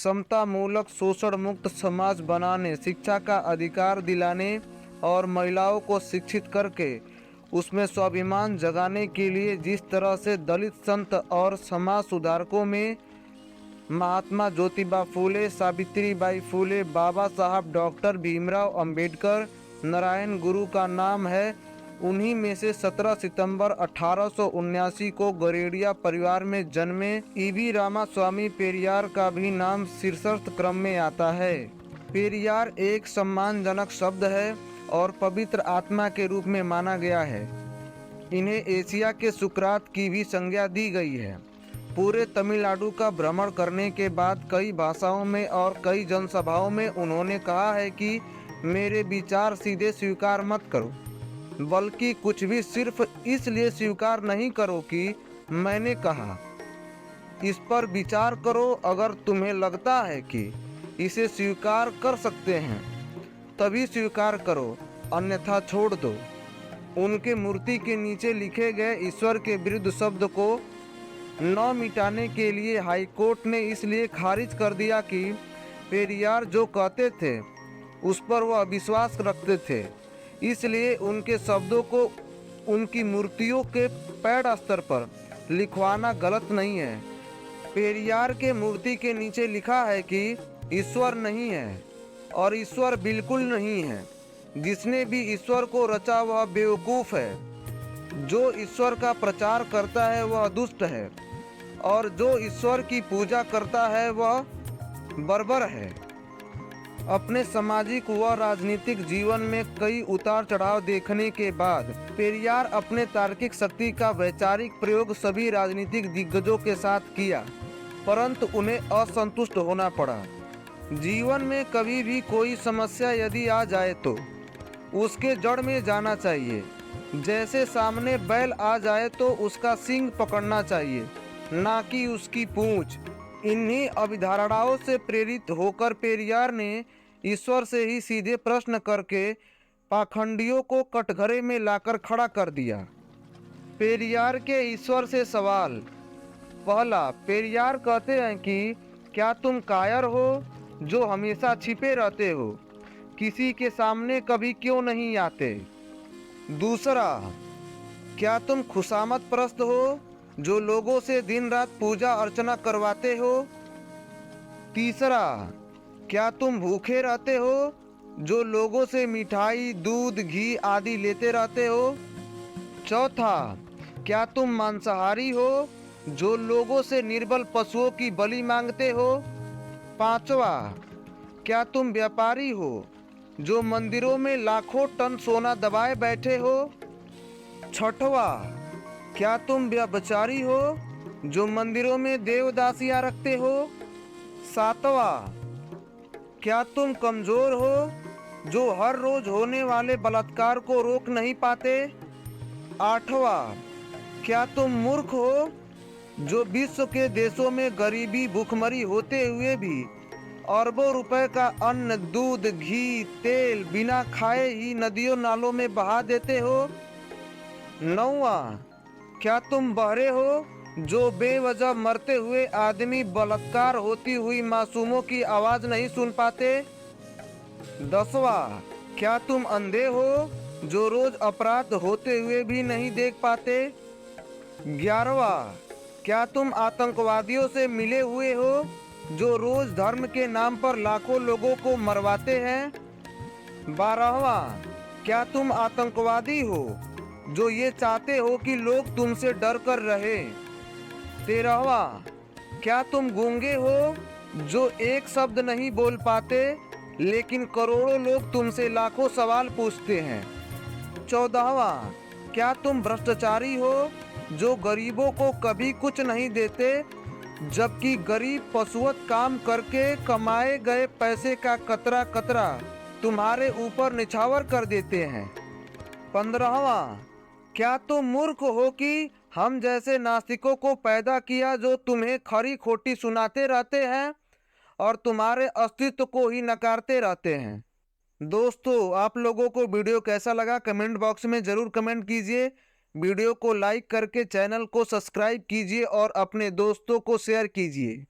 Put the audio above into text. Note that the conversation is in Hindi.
समता मूलक शोषण मुक्त समाज बनाने, शिक्षा का अधिकार दिलाने और महिलाओं को शिक्षित करके उसमें स्वाभिमान जगाने के लिए जिस तरह से दलित संत और समाज सुधारकों में महात्मा ज्योतिबा फूले, सावित्रीबाई फूले, बाबा साहब डॉक्टर भीमराव अंबेडकर, नारायण गुरु का नाम है, उन्हीं में से 17 सितंबर 1879 को गरेड़िया परिवार में जन्मे ईवी रामास्वामी पेरियार का भी नाम शीर्षस्थ क्रम में आता है। पेरियार एक सम्मानजनक शब्द है और पवित्र आत्मा के रूप में माना गया है। इन्हें एशिया के सुकरात की भी संज्ञा दी गई है। पूरे तमिलनाडु का भ्रमण करने के बाद कई भाषाओं में और कई जनसभाओं में उन्होंने कहा है कि मेरे विचार सीधे स्वीकार मत करो, बल्कि कुछ भी सिर्फ इसलिए स्वीकार नहीं करो कि मैंने कहा। इस पर विचार करो, अगर तुम्हें लगता है कि इसे स्वीकार कर सकते हैं तभी स्वीकार करो, अन्यथा छोड़ दो। उनके मूर्ति के नीचे लिखे गए ईश्वर के विरुद्ध शब्द को न मिटाने के लिए हाईकोर्ट ने इसलिए खारिज कर दिया कि पेरियार जो कहते थे उस पर वह विश्वास रखते थे, इसलिए उनके शब्दों को उनकी मूर्तियों के पैड स्तर पर लिखवाना गलत नहीं है। पेरियार के मूर्ति के नीचे लिखा है कि ईश्वर नहीं है और ईश्वर बिल्कुल नहीं है। जिसने भी ईश्वर को रचा वह बेवकूफ़ है। जो ईश्वर का प्रचार करता है वह दुष्ट है और जो ईश्वर की पूजा करता है वह बर्बर है। अपने सामाजिक व राजनीतिक जीवन में कई उतार चढ़ाव देखने के बाद पेरियार अपने तार्किक शक्ति का वैचारिक प्रयोग सभी राजनीतिक दिग्गजों के साथ किया, परंतु उन्हें असंतुष्ट होना पड़ा। जीवन में कभी भी कोई समस्या यदि आ जाए तो उसके जड़ में जाना चाहिए। जैसे सामने बैल आ जाए तो उसका सींग पकड़ना चाहिए, ना कि उसकी पूंछ। इन्हीं अभिधारणाओं से प्रेरित होकर पेरियार ने ईश्वर से ही सीधे प्रश्न करके पाखंडियों को कटघरे में लाकर खड़ा कर दिया। पेरियार के ईश्वर से सवाल। पहला, पेरियार कहते हैं कि क्या तुम कायर हो जो हमेशा छिपे रहते हो, किसी के सामने कभी क्यों नहीं आते? दूसरा, क्या तुम खुशामद परस्त हो जो लोगों से दिन रात पूजा अर्चना करवाते हो? तीसरा, क्या तुम भूखे रहते हो जो लोगों से मिठाई, दूध, घी आदि लेते रहते हो? चौथा, क्या तुम मांसाहारी हो जो लोगों से निर्बल पशुओं की बलि मांगते हो? पांचवा, क्या तुम व्यापारी हो जो मंदिरों में लाखों टन सोना दबाए बैठे हो? छठवा, क्या तुम व्यभिचारी हो जो मंदिरों में देवदासियां रखते हो? सातवां, क्या तुम कमजोर हो जो हर रोज होने वाले बलात्कार को रोक नहीं पाते? आठवां, क्या तुम मूर्ख हो जो विश्व के देशों में गरीबी भूखमरी होते हुए भी अरबों रुपए का अन्न, दूध, घी, तेल बिना खाए ही नदियों नालों में बहा देते हो? नौवां, क्या तुम बहरे हो जो बेवजह मरते हुए आदमी, बलात्कार होती हुई मासूमों की आवाज़ नहीं सुन पाते? दसवां, क्या तुम अंधे हो जो रोज अपराध होते हुए भी नहीं देख पाते? 11वां, क्या तुम आतंकवादियों से मिले हुए हो जो रोज धर्म के नाम पर लाखों लोगों को मरवाते हैं? 12वां, क्या तुम आतंकवादी हो जो ये चाहते हो कि लोग तुमसे डर कर रहे? 13वां, क्या तुम गूंगे हो जो एक शब्द नहीं बोल पाते लेकिन करोड़ों लोग तुमसे लाखों सवाल पूछते हैं? 14वां, क्या तुम भ्रष्टाचारी हो जो गरीबों को कभी कुछ नहीं देते जबकि गरीब पशुवत काम करके कमाए गए पैसे का कतरा कतरा तुम्हारे ऊपर निछावर कर देते हैं? 15वां, क्या तुम मूर्ख हो कि हम जैसे नास्तिकों को पैदा किया जो तुम्हें खरी खोटी सुनाते रहते हैं और तुम्हारे अस्तित्व को ही नकारते रहते हैं? दोस्तों, आप लोगों को वीडियो कैसा लगा कमेंट बॉक्स में ज़रूर कमेंट कीजिए। वीडियो को लाइक करके चैनल को सब्सक्राइब कीजिए और अपने दोस्तों को शेयर कीजिए।